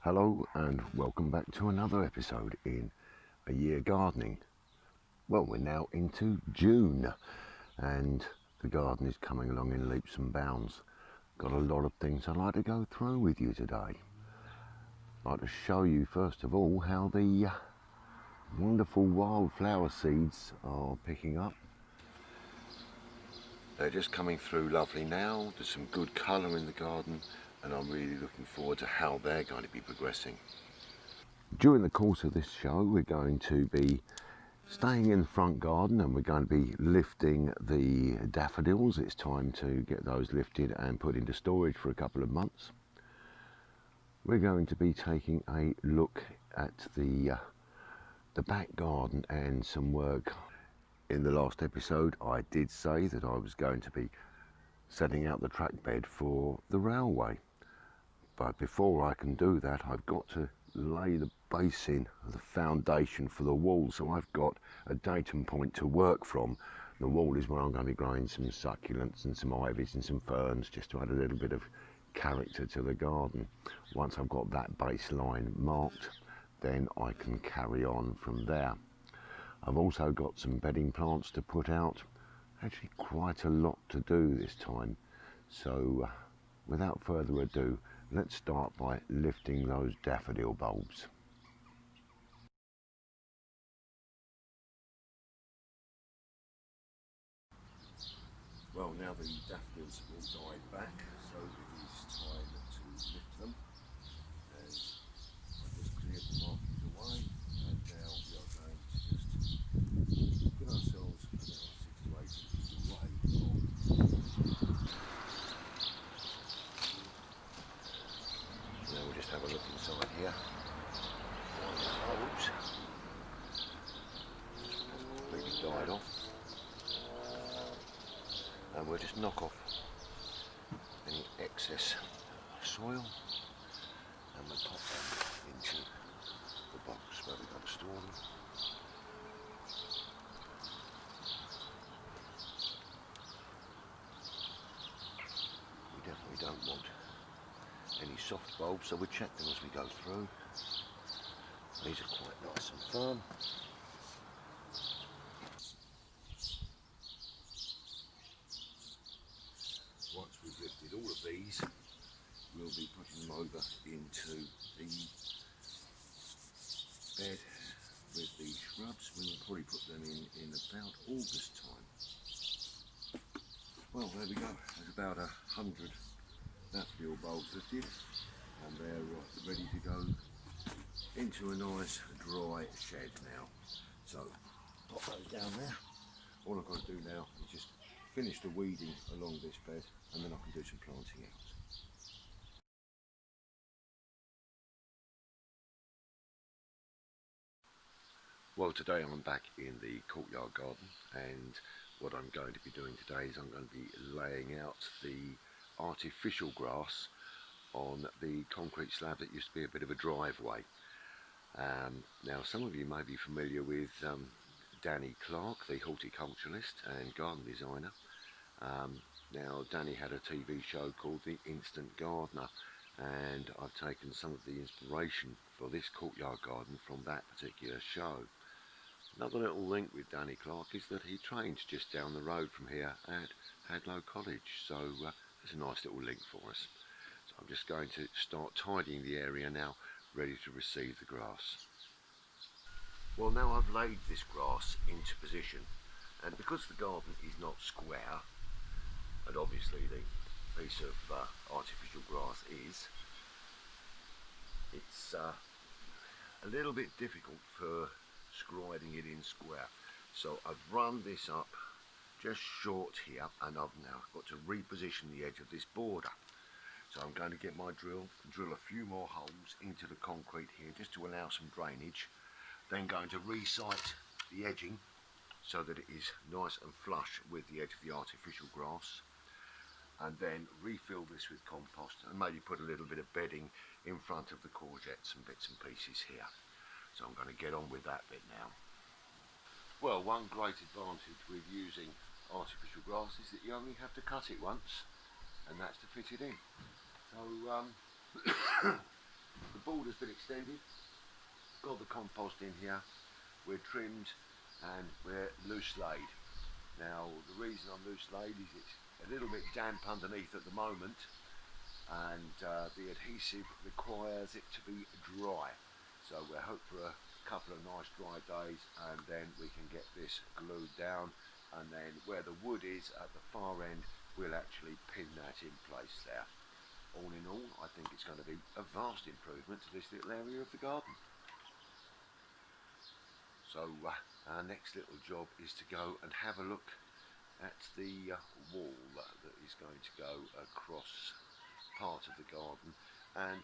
Hello and welcome back to another episode in A Year Gardening. Well, we're now into June and the garden is coming along in leaps and bounds. Got a lot of things I'd like to go through with you today. I'd like to show you first of all how the wonderful wildflower seeds are picking up. They're just coming through lovely now. There's some good colour in the garden and I'm really looking forward to how they're going to be progressing. During the course of this show we're going to be staying in the front garden and we're going to be lifting the daffodils. It's time to get those lifted and put into storage for a couple of months. We're going to be taking a look at the back garden and some work. In the last episode I did say that I was going to be setting out the track bed for the railway. But before I can do that, I've got to lay the base in, the foundation for the wall. So I've got a datum point to work from. The wall is where I'm going to be growing some succulents and some ivies and some ferns, just to add a little bit of character to the garden. Once I've got that baseline marked, then I can carry on from there. I've also got some bedding plants to put out. Actually quite a lot to do this time. So without further ado, let's start by lifting those daffodil bulbs. Well, now the daffodils have all died back, so it is time to lift them. And I've just cleared the markings away, and now we are going to just put ourselves about 6 to 8 inches away from. Now we'll just have a look inside here. Bulbs. That's completely died off. And we'll just knock off any excess soil and we'll pop them into the box where we're going to store them. We definitely don't want any soft bulbs, so we check them as we go through. These are quite nice and firm. Once we've lifted all of these, we'll be putting them over into the bed with the shrubs. We'll probably put them in about August time. Well, there we go. There's about 100 daffodil bulbs lifted and they're ready to go into a nice dry shed now. So pop those down there. All I've got to do now is just finish the weeding along this bed and then I can do some planting out. Well, today I'm back in the courtyard garden and what I'm going to be doing today is I'm going to be laying out the artificial grass on the concrete slab that used to be a bit of a driveway. Now some of you may be familiar with Danny Clark, the horticulturalist and garden designer. Now Danny had a TV show called The Instant Gardener and I've taken some of the inspiration for this courtyard garden from that particular show. Another little link with Danny Clark is that he trains just down the road from here at Hadlow College, so there's a nice little link for us. So I'm just going to start tidying the area now, ready to receive the grass. Well, now I've laid this grass into position, and because the garden is not square, and obviously the piece of artificial grass is, it's a little bit difficult for scriding it in square. So I've run this up just short here and I've now got to reposition the edge of this border. So I'm going to get my drill a few more holes into the concrete here just to allow some drainage, then going to resite the edging so that it is nice and flush with the edge of the artificial grass, and then refill this with compost and maybe put a little bit of bedding in front of the courgettes and bits and pieces here. So I'm going to get on with that bit now. Well, one great advantage with using artificial grass is that you only have to cut it once and that's to fit it in. So the border's been extended, got the compost in here, we're trimmed and we're loose laid. Now the reason I'm loose laid is it's a little bit damp underneath at the moment, and the adhesive requires it to be dry. So we'll hope for a couple of nice dry days and then we can get this glued down, and then where the wood is at the far end we'll actually pin that in place there. All in all, I think it's going to be a vast improvement to this little area of the garden. So our next little job is to go and have a look at the wall that is going to go across part of the garden, and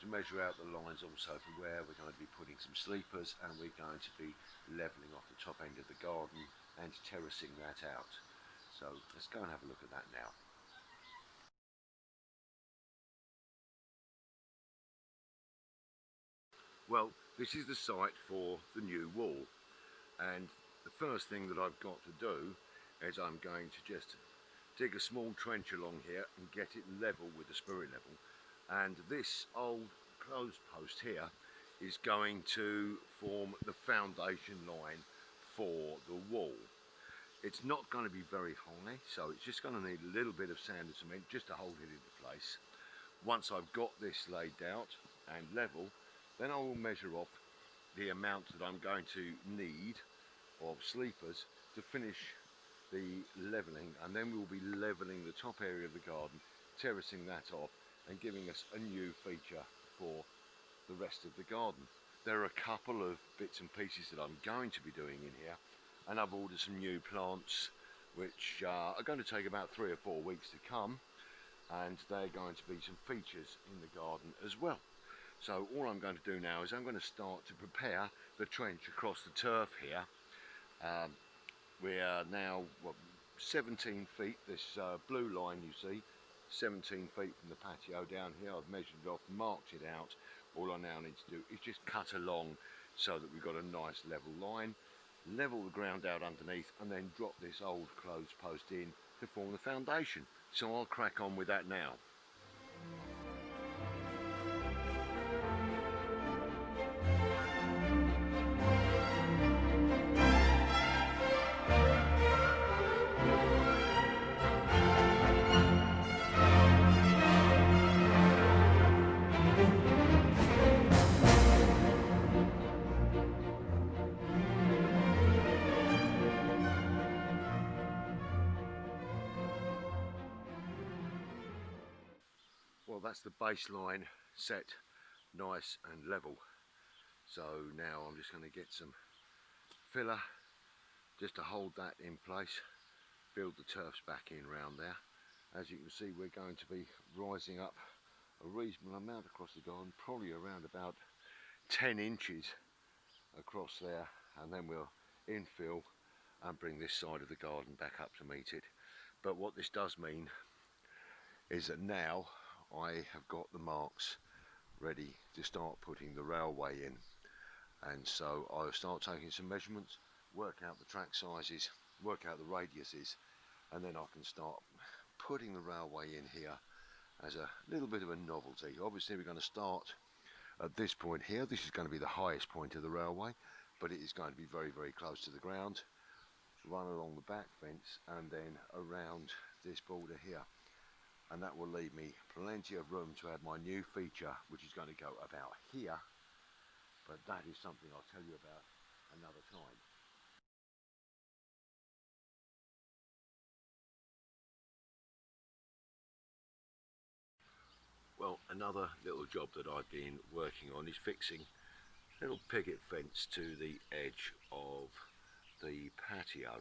to measure out the lines also for where we're going to be putting some sleepers, and we're going to be levelling off the top end of the garden and terracing that out. So let's go and have a look at that now. Well, this is the site for the new wall, and the first thing that I've got to do is I'm going to just dig a small trench along here and get it level with the spirit level, and this old clothes post here is going to form the foundation line for the wall. It's not going to be very high, so it's just going to need a little bit of sand and cement just to hold it into place. Once I've got this laid out and level, then I will measure off the amount that I'm going to need of sleepers to finish the levelling, and then we'll be levelling the top area of the garden, terracing that off and giving us a new feature for the rest of the garden. There are a couple of bits and pieces that I'm going to be doing in here, and I've ordered some new plants which are going to take about 3 or 4 weeks to come, and they're going to be some features in the garden as well. So all I'm going to do now is I'm going to start to prepare the trench across the turf here. We are now 17 feet, this blue line you see, 17 feet from the patio down here. I've measured it off, marked it out. All I now need to do is just cut along so that we've got a nice level line, level the ground out underneath, and then drop this old clothes post in to form the foundation. So I'll crack on with that now. Well, that's the baseline set nice and level. So now I'm just going to get some filler just to hold that in place, build the turfs back in round there. As you can see, we're going to be rising up a reasonable amount across the garden, probably around about 10 inches across there, and then we'll infill and bring this side of the garden back up to meet it. But what this does mean is that now I have got the marks ready to start putting the railway in, and so I'll start taking some measurements, work out the track sizes, work out the radiuses, and then I can start putting the railway in here as a little bit of a novelty. Obviously we're going to start at this point here. This is going to be the highest point of the railway, but it is going to be very, very close to the ground, run along the back fence and then around this border here. And that will leave me plenty of room to add my new feature, which is going to go about here, but that is something I'll tell you about another time. Well, another little job that I've been working on is fixing a little picket fence to the edge of the patio,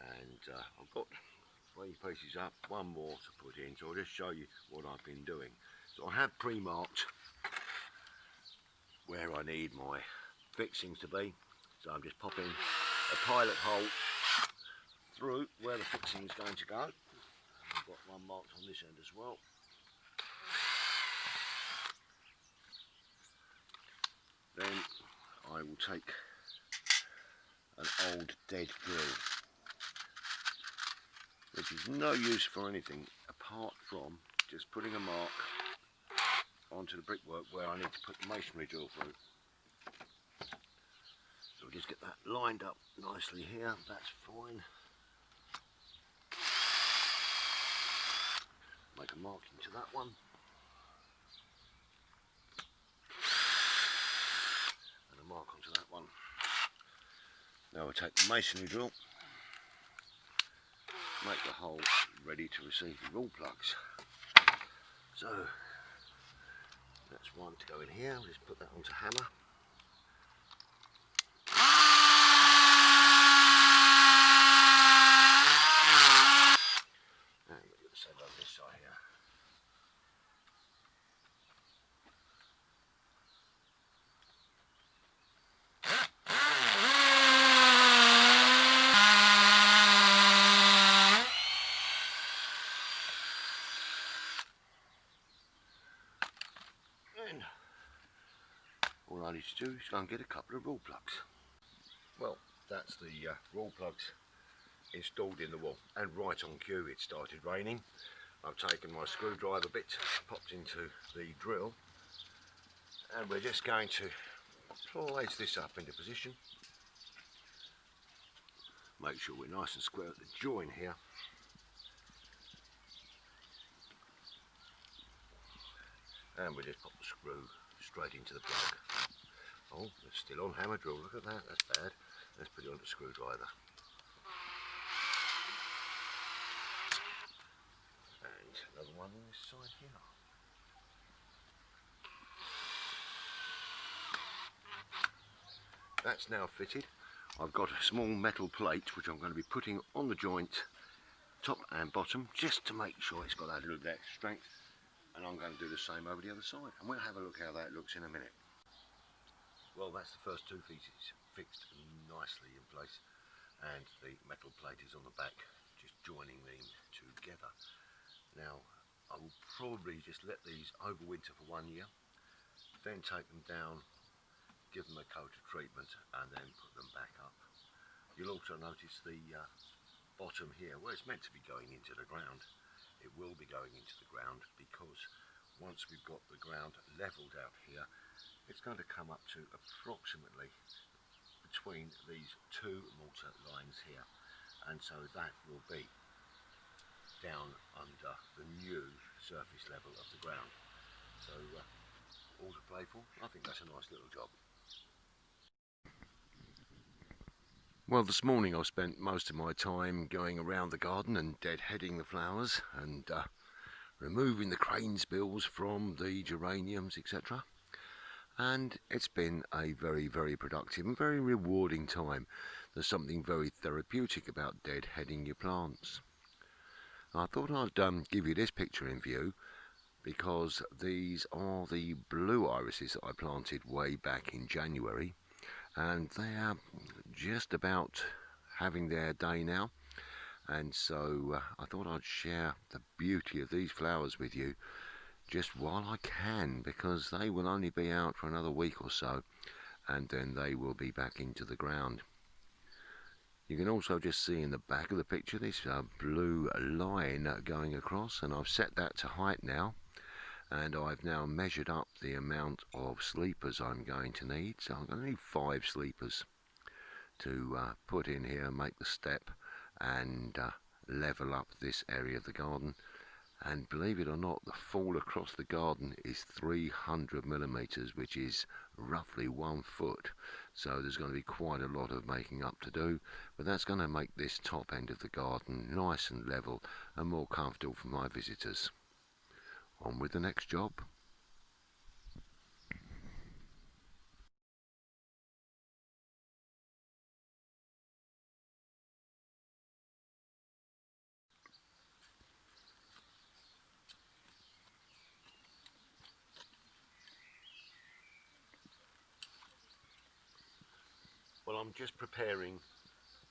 and I've got 3 pieces up, 1 more to put in, so I'll just show you what I've been doing. So I have pre-marked where I need my fixings to be, so I'm just popping a pilot hole through where the fixing is going to go. I've got 1 marked on this end as well. Then I will take an old dead drill, which is no use for anything apart from just putting a mark onto the brickwork where I need to put the masonry drill through. So we'll just get that lined up nicely here, that's fine. Make a mark into that one. And a mark onto that one. Now we'll take the masonry drill, make the hole ready to receive the wall plugs. So that's one to go in here, we'll just put that onto hammer. And we'll do the same over this side here. And all I need to do is go and get a couple of wall plugs. Well, that's the wall plugs installed in the wall, and right on cue it started raining. I've taken my screwdriver bit, popped into the drill, and we're just going to place this up into position. Make sure we're nice and square at the join here. And we'll just pop the screw straight into the plug. Oh, it's still on hammer drill, look at that, that's bad. Let's put it on the screwdriver. And another one on this side here. That's now fitted. I've got a small metal plate which I'm going to be putting on the joint, top and bottom, just to make sure it's got that little bit extra strength. And I'm going to do the same over the other side, and we'll have a look how that looks in a minute. Well, that's the first two pieces fixed nicely in place, and the metal plate is on the back, just joining them together. Now, I will probably just let these overwinter for 1 year, then take them down, give them a coat of treatment, and then put them back up. You'll also notice the bottom here, where it's meant to be going into the ground. It will be going into the ground because once we've got the ground levelled out here, it's going to come up to approximately between these two mortar lines here, and so that will be down under the new surface level of the ground. So all to play for. I think that's a nice little job. Well, this morning I've spent most of my time going around the garden and deadheading the flowers and removing the crane's bills from the geraniums, etc. And it's been a very, very productive and very rewarding time. There's something very therapeutic about deadheading your plants. I thought I'd give you this picture in view because these are the blue irises that I planted way back in January. And they are just about having their day now, and so I thought I'd share the beauty of these flowers with you just while I can, because they will only be out for another week or so, and then they will be back into the ground. You can also just see in the back of the picture this blue line going across, and I've set that to height now. And I've now measured up the amount of sleepers I'm going to need. So I'm going to need 5 sleepers to put in here and make the step and level up this area of the garden. And believe it or not, the fall across the garden is 300 millimeters, which is roughly 1 foot. So there's going to be quite a lot of making up to do, but that's going to make this top end of the garden nice and level and more comfortable for my visitors. On with the next job. Well, I'm just preparing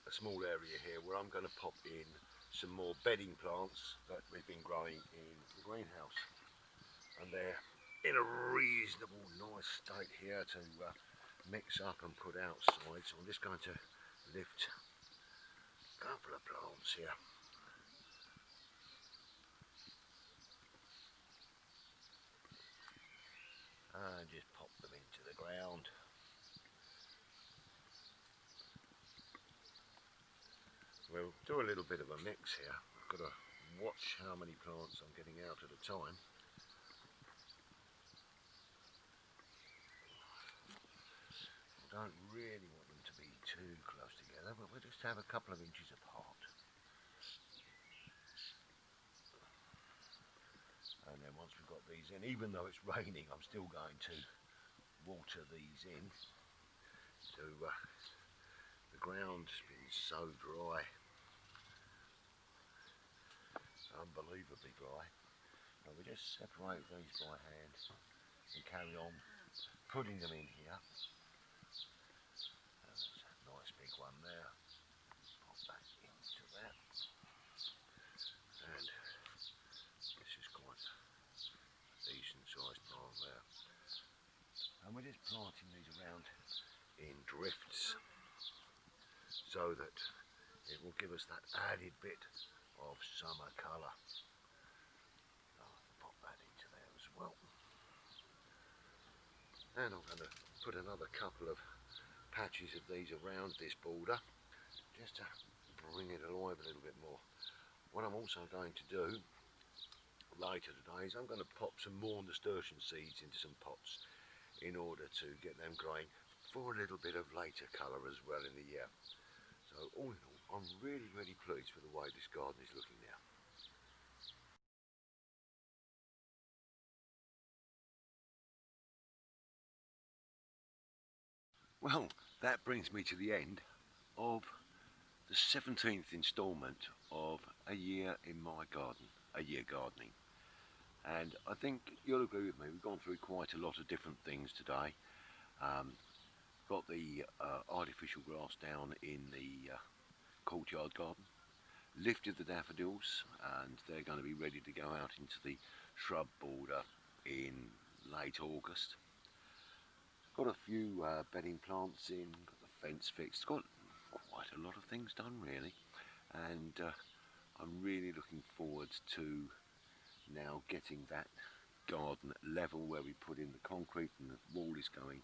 a small area here where I'm going to pop in some more bedding plants that we've been growing in the greenhouse. And they're in a reasonable nice state here to mix up and put outside. So I'm just going to lift a couple of plants here. and just pop them into the ground. We'll do a little bit of a mix here. I've got to watch how many plants I'm getting out at a time. I don't really want them to be too close together, but we'll just have a couple of inches apart. And then once we've got these in, even though it's raining, I'm still going to water these in. So the ground's been so dry, unbelievably dry. And we just separate these by hand and carry on putting them in here. There's a nice big one there. Pop that into that. And this is quite a decent sized plant there. And we're just planting these around in drifts so that it will give us that added bit of summer colour. I'll pop that into there as well. And I'm going to put another couple of patches of these around this border just to bring it alive a little bit more. What I'm also going to do later today is I'm going to pop some more nasturtium seeds into some pots in order to get them growing for a little bit of later colour as well in the year. So all in all, I'm really pleased with the way this garden is looking now. Well, that brings me to the end of the 17th instalment of A Year in My Garden, A Year Gardening. And I think you'll agree with me, we've gone through quite a lot of different things today. Got the artificial grass down in the courtyard garden, lifted the daffodils, and they're going to be ready to go out into the shrub border in late August. Got a few bedding plants in, got the fence fixed, got quite a lot of things done really, and I'm really looking forward to now getting that garden level where we put in the concrete and the wall is going,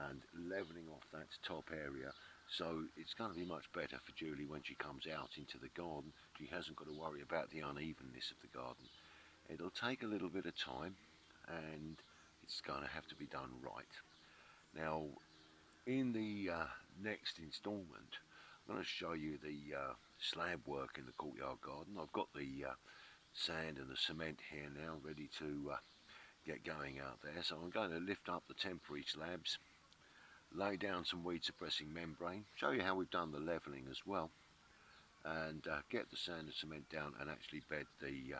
and levelling off that top area, so it's going to be much better for Julie when she comes out into the garden. She hasn't got to worry about the unevenness of the garden. It'll take a little bit of time and it's going to have to be done right. Now in the next instalment I'm going to show you the slab work in the courtyard garden. I've got the sand and the cement here now ready to get going out there, so I'm going to lift up the temporary slabs, lay down some weed suppressing membrane, show you how we've done the levelling as well, and get the sand and cement down and actually bed the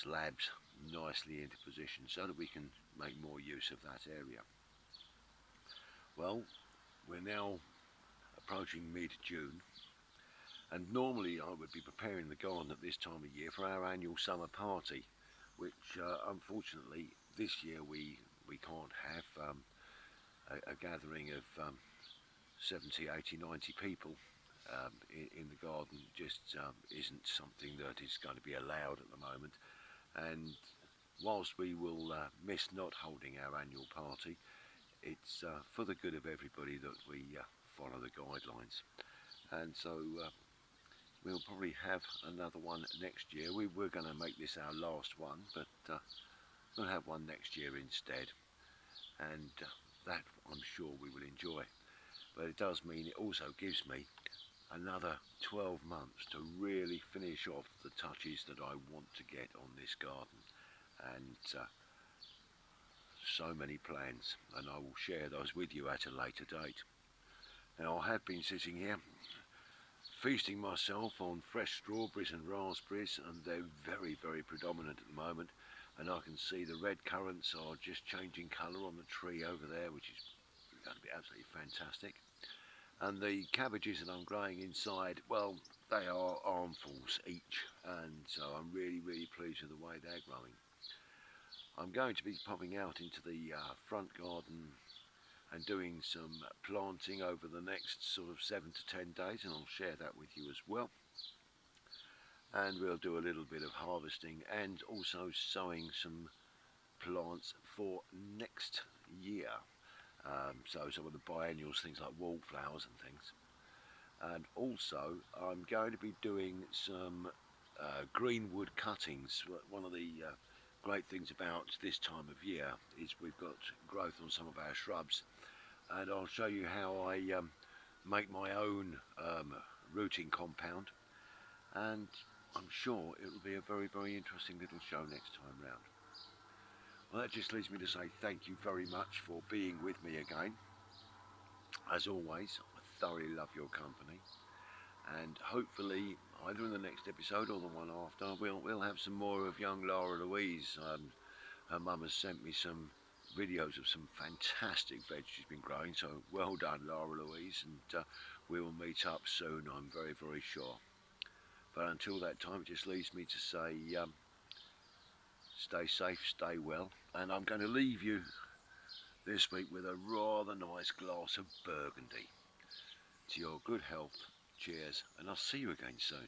slabs nicely into position so that we can make more use of that area. Well, we're now approaching mid-June, and normally I would be preparing the garden at this time of year for our annual summer party, which unfortunately this year we can't have. A gathering of 70, 80, 90 people in the garden just isn't something that is going to be allowed at the moment. And whilst we will miss not holding our annual party, it's for the good of everybody that we follow the guidelines. And so we'll probably have another one next year. We're going to make this our last one, but we'll have one next year instead. And that I'm sure we will enjoy. But it does mean it also gives me another 12 months to really finish off the touches that I want to get on this garden, and so many plans, and I will share those with you at a later date. Now I have been sitting here feasting myself on fresh strawberries and raspberries, and they're very predominant at the moment, and I can see the red currants are just changing colour on the tree over there, which is going to be absolutely fantastic. And the cabbages that I'm growing inside, well, they are armfuls each, and so I'm really pleased with the way they're growing. I'm going to be popping out into the front garden and doing some planting over the next sort of 7 to 10 days, and I'll share that with you as well. And we'll do a little bit of harvesting and also sowing some plants for next year. So some of the biennials, things like wallflowers and things. And also I'm going to be doing some greenwood cuttings. One of the great things about this time of year is we've got growth on some of our shrubs, and I'll show you how I make my own rooting compound, and I'm sure it'll be a very interesting little show next time round. Well, that just leaves me to say thank you very much for being with me again. As always, I thoroughly love your company, and hopefully either in the next episode or the one after we'll have some more of young Laura Louise. Her mum has sent me some videos of some fantastic veg she's been growing, so well done Laura Louise, and we will meet up soon, I'm very sure. But until that time, it just leaves me to say stay safe, stay well, and I'm going to leave you this week with a rather nice glass of Burgundy. To your good health, cheers, and I'll see you again soon.